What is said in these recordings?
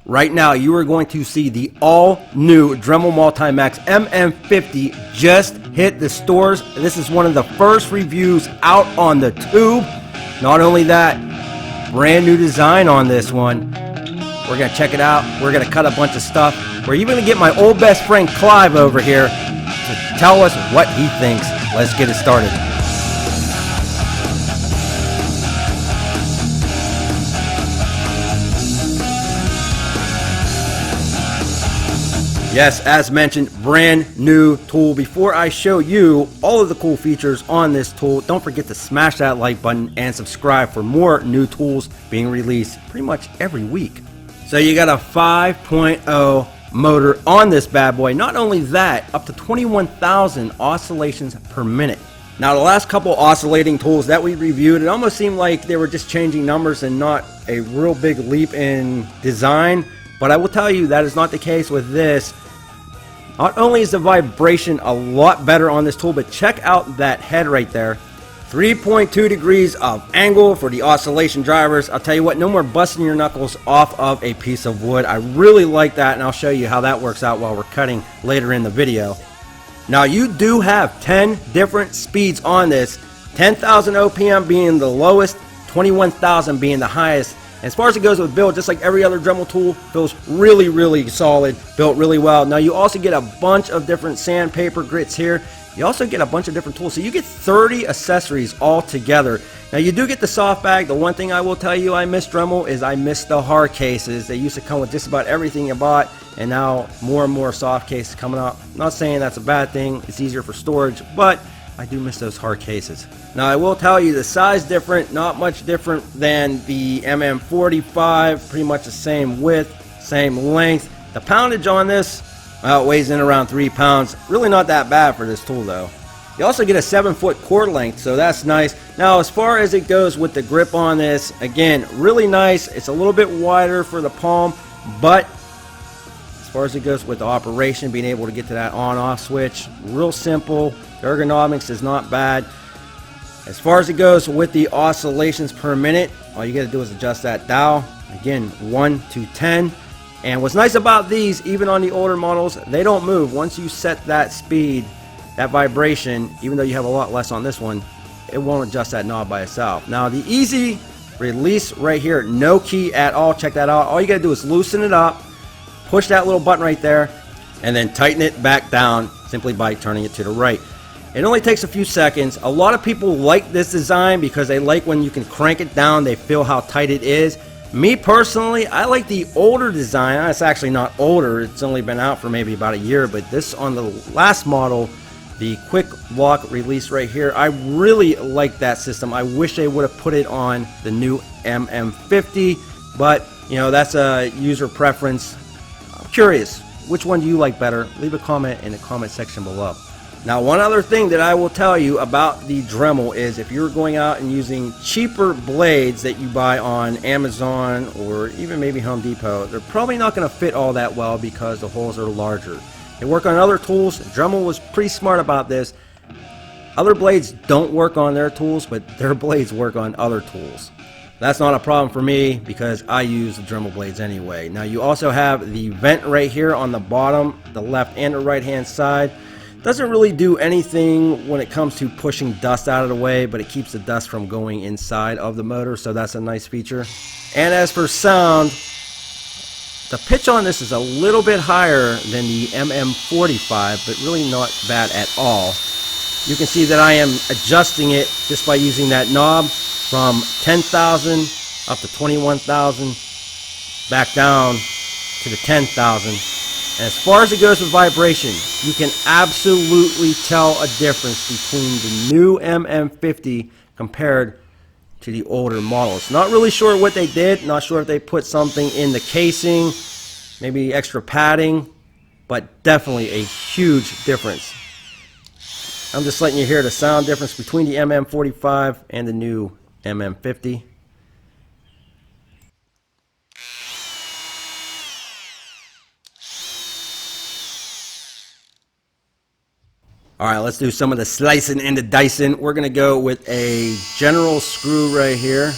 Right now, you are going to see the all-new Dremel Multi-Max MM50 just hit the stores. This is one of the first reviews out on the tube. Not only that, brand new design on this one. We're going to check it out. We're going to cut a bunch of stuff. We're even going to get my old best friend Clive over here to tell us what he thinks. Let's get it started. Yes, as mentioned, brand new tool. Before I show you all of the cool features on this tool, don't forget to smash that like button and subscribe for more new tools being released pretty much every week. So you got a 5.0 motor on this bad boy. Not only that, up to 21,000 oscillations per minute. Now the last couple oscillating tools that we reviewed, it almost seemed like they were just changing numbers and not a real big leap in design. But I will tell you that is not the case with this. Not only is the vibration a lot better on this tool, but check out that head right there. 3.2 degrees of angle for the oscillation drivers. I'll tell you what, no more busting your knuckles off of a piece of wood. I really like that, and I'll show you how that works out while we're cutting later in the video. Now you do have 10 different speeds on this. 10,000 OPM being the lowest, 21,000 being the highest. As far as it goes with build, just like every other Dremel tool, feels really solid, built really well. Now you also get a bunch of different sandpaper grits here. You also get a bunch of different tools, so you get 30 accessories all together. Now you do get the soft bag. The one thing I will tell you I miss Dremel is I miss the hard cases. They used to come with just about everything you bought, and now more and more soft cases coming up. Not saying that's a bad thing, it's easier for storage, but I do miss those hard cases. Now I will tell you the size different, not much different than the MM45, pretty much the same width, same length. The poundage on this, well, it weighs in around 3 pounds. Really not that bad for this tool though. You also get a 7-foot cord length, so that's nice. Now as far as it goes with the grip on this, again, really nice. It's a little bit wider for the palm, but as far as it goes with the operation, being able to get to that on-off switch, real simple. The ergonomics is not bad. As far as it goes with the oscillations per minute, all you got to do is adjust that dial. Again, 1 to 10. And what's nice about these, even on the older models, they don't move. Once you set that speed, that vibration, even though you have a lot less on this one, it won't adjust that knob by itself. Now the easy release right here, no key at all. Check that out. All you got to do is loosen it up, push that little button right there, and then tighten it back down simply by turning it to the right. It only takes a few seconds. A lot of people like this design because they like when you can crank it down, they feel how tight it is. Me personally, I like the older design. It's actually not older, it's only been out for maybe about a year, but this on the last model, the quick lock release right here, I really like that system. I wish they would have put it on the new MM50, but you know, that's a user preference. I'm curious, which one do you like better? Leave a comment in the comment section below. Now one other thing that I will tell you about the Dremel is if you're going out and using cheaper blades that you buy on Amazon or even maybe Home Depot, they're probably not going to fit all that well because the holes are larger. They work on other tools. Dremel was pretty smart about this. Other blades don't work on their tools, but their blades work on other tools. That's not a problem for me because I use the Dremel blades anyway. Now you also have the vent right here on the bottom, the left and the right hand side. Doesn't really do anything when it comes to pushing dust out of the way, but it keeps the dust from going inside of the motor, so that's a nice feature. And as for sound, the pitch on this is a little bit higher than the MM45, but really not bad at all. You can see that I am adjusting it just by using that knob from 10,000 up to 21,000, back down to the 10,000. As far as it goes with vibration, you can absolutely tell a difference between the new MM50 compared to the older models. Not really sure what they did, not sure if they put something in the casing, maybe extra padding, but definitely a huge difference. I'm just letting you hear the sound difference between the MM45 and the new MM50. Alright, let's do some of the slicing and the dicing. We're going to go with a general screw right here.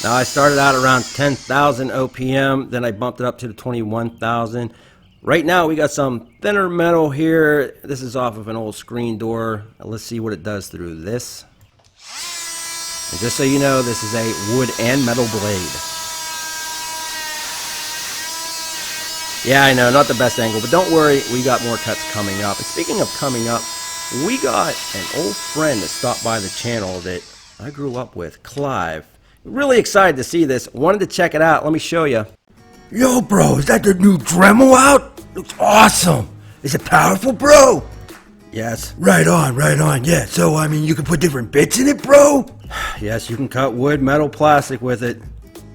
Now I started out around 10,000 OPM, then I bumped it up to the 21,000. Right now we got some thinner metal here. This is off of an old screen door. Let's see what it does through this. And just so you know, this is a wood and metal blade. Yeah, I know, not the best angle, but don't worry, we got more cuts coming up. And speaking of coming up, we got an old friend that stopped by the channel that I grew up with, Clive. Really excited to see this. Wanted to check it out. Let me show you. Yo, bro, is that the new Dremel out? Looks awesome. Is it powerful, bro? Yes. Right on, yeah. So, I mean, you can put different bits in it, bro? Yes, you can cut wood, metal, plastic with it.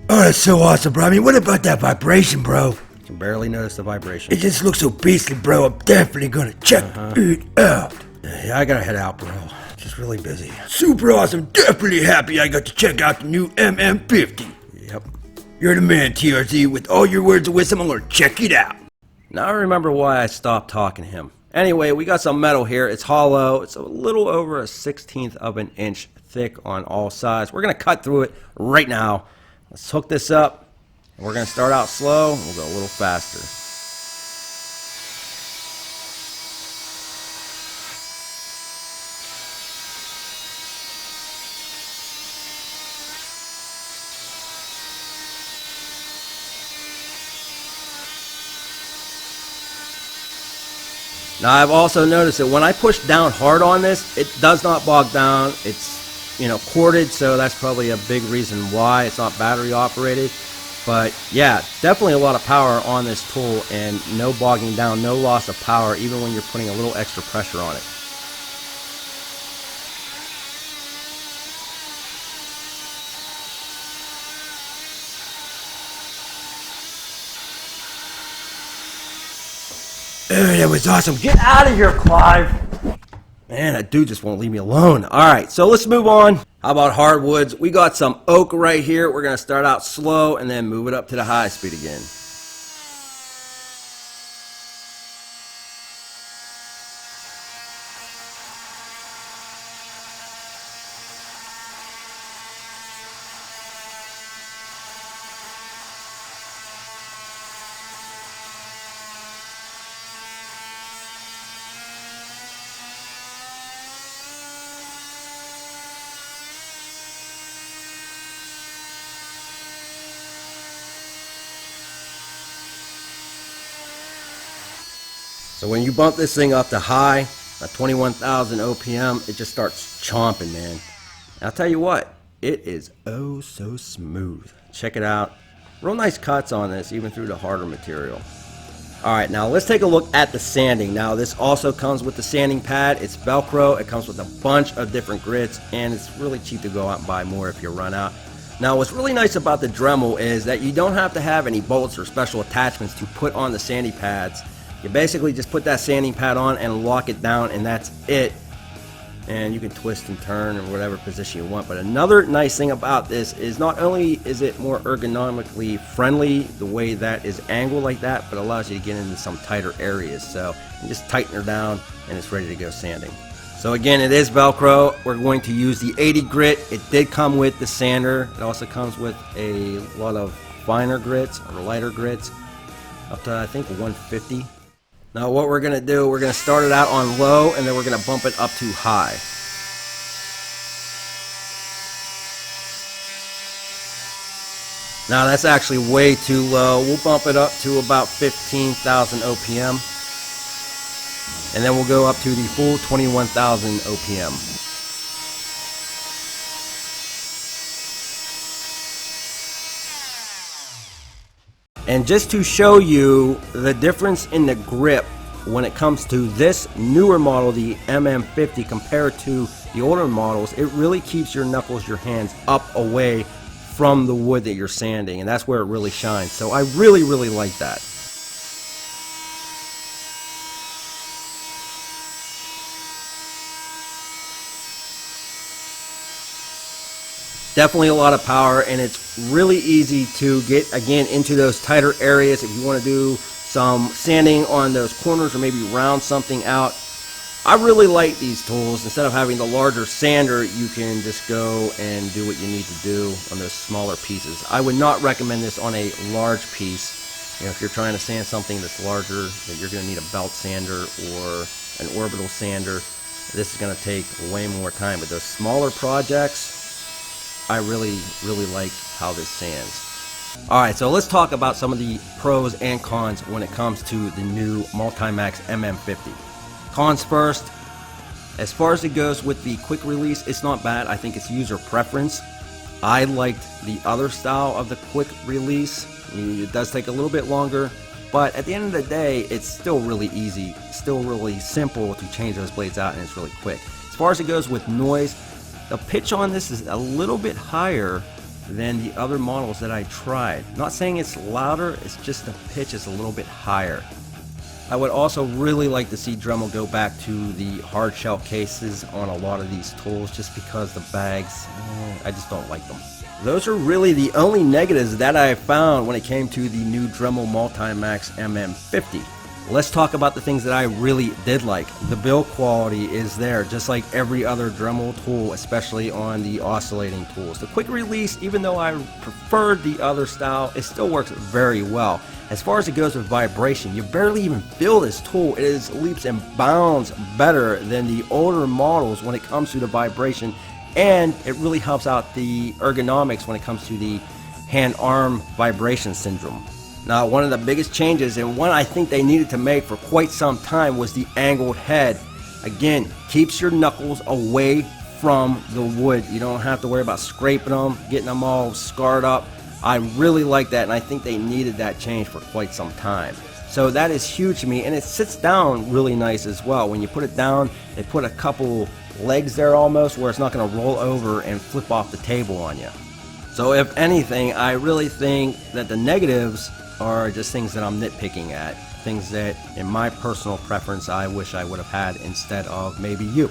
Oh, that's so awesome, bro. I mean, what about that vibration, bro? You can barely notice the vibration. It just looks so beastly, bro. I'm definitely gonna check it out. Yeah, I gotta head out, bro. Just really busy. Super awesome. Definitely happy I got to check out the new MM50. Yep. You're the man, TRZ. With all your words of wisdom, I'm gonna check it out. Now I remember why I stopped talking to him. Anyway, we got some metal here. It's hollow. It's a little over a 1/16 of an inch thick on all sides. We're gonna cut through it right now. Let's hook this up. We're gonna start out slow. We'll go a little faster. Now I've also noticed that when I push down hard on this, it does not bog down. It's, you know, corded, so that's probably a big reason why it's not battery operated. But yeah, definitely a lot of power on this tool and no bogging down, no loss of power, even when you're putting a little extra pressure on it. That was awesome. Get out of here, Clive. Man, that dude just won't leave me alone. Alright, so let's move on. How about hardwoods? We got some oak right here. We're going to start out slow and then move it up to the high speed again. So when you bump this thing up to high, at 21,000 OPM, it just starts chomping, man. And I'll tell you what, it is oh so smooth. Check it out. Real nice cuts on this, even through the harder material. Alright, now let's take a look at the sanding. Now this also comes with the sanding pad. It's Velcro. It comes with a bunch of different grits, and it's really cheap to go out and buy more if you run out. Now what's really nice about the Dremel is that you don't have to have any bolts or special attachments to put on the sanding pads. You basically just put that sanding pad on and lock it down, and that's it. And you can twist and turn in whatever position you want. But another nice thing about this is not only is it more ergonomically friendly the way that is angled like that, but allows you to get into some tighter areas. So you just tighten her down and it's ready to go sanding. So again, it is Velcro. We're going to use the 80 grit. It did come with the sander. It also comes with a lot of finer grits or lighter grits, up to I think 150. Now what we're going to do, we're going to start it out on low, and then we're going to bump it up to high. Now that's actually way too low. We'll bump it up to about 15,000 OPM. And then we'll go up to the full 21,000 OPM. And just to show you the difference in the grip when it comes to this newer model, the MM50, compared to the older models, it really keeps your knuckles, your hands up away from the wood that you're sanding, and that's where it really shines. So I really like that. Definitely a lot of power, and it's really easy to get, again, into those tighter areas if you want to do some sanding on those corners or maybe round something out. I really like these tools. Instead of having the larger sander, you can just go and do what you need to do on those smaller pieces. I would not recommend this on a large piece. You know, if you're trying to sand something that's larger, that you're going to need a belt sander or an orbital sander. This is going to take way more time. But those smaller projects, I really like how this sands. Alright, so let's talk about some of the pros and cons when it comes to the new Multi-Max MM50. Cons first. As far as it goes with the quick release, it's not bad. I think it's user preference. I liked the other style of the quick release. It does take a little bit longer, but at the end of the day, it's still really easy, still really simple to change those blades out, and it's really quick. As far as it goes with noise, the pitch on this is a little bit higher than the other models that I tried. Not saying it's louder, it's just the pitch is a little bit higher. I would also really like to see Dremel go back to the hard shell cases on a lot of these tools, just because the bags, I just don't like them. Those are really the only negatives that I found when it came to the new Dremel Multi-Max MM50. Let's talk about the things that I really did like. The build quality is there, just like every other Dremel tool, especially on the oscillating tools. The quick release, even though I preferred the other style, it still works very well. As far as it goes with vibration, you barely even feel this tool. It is leaps and bounds better than the older models when it comes to the vibration, and it really helps out the ergonomics when it comes to the hand-arm vibration syndrome. Now, one of the biggest changes, and one I think they needed to make for quite some time, was the angled head. Again, keeps your knuckles away from the wood. You don't have to worry about scraping them, getting them all scarred up. I really like that, and I think they needed that change for quite some time. So that is huge to me, and it sits down really nice as well. When you put it down, they put a couple legs there almost where it's not going to roll over and flip off the table on you. So if anything, I really think that the negatives are just things that I'm nitpicking at, things that in my personal preference I wish I would have had instead of maybe you.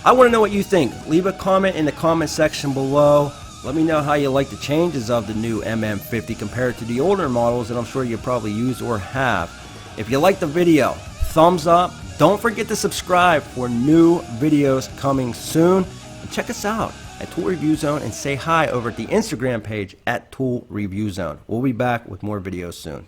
I want to know what you think. Leave a comment in the comment section below. Let me know how you like the changes of the new MM50 compared to the older models that I'm sure you probably use or have. If you like the video, thumbs up. Don't forget to subscribe for new videos coming soon. And check us out at Tool Review Zone, and say hi over at the Instagram page at Tool Review Zone. We'll be back with more videos soon.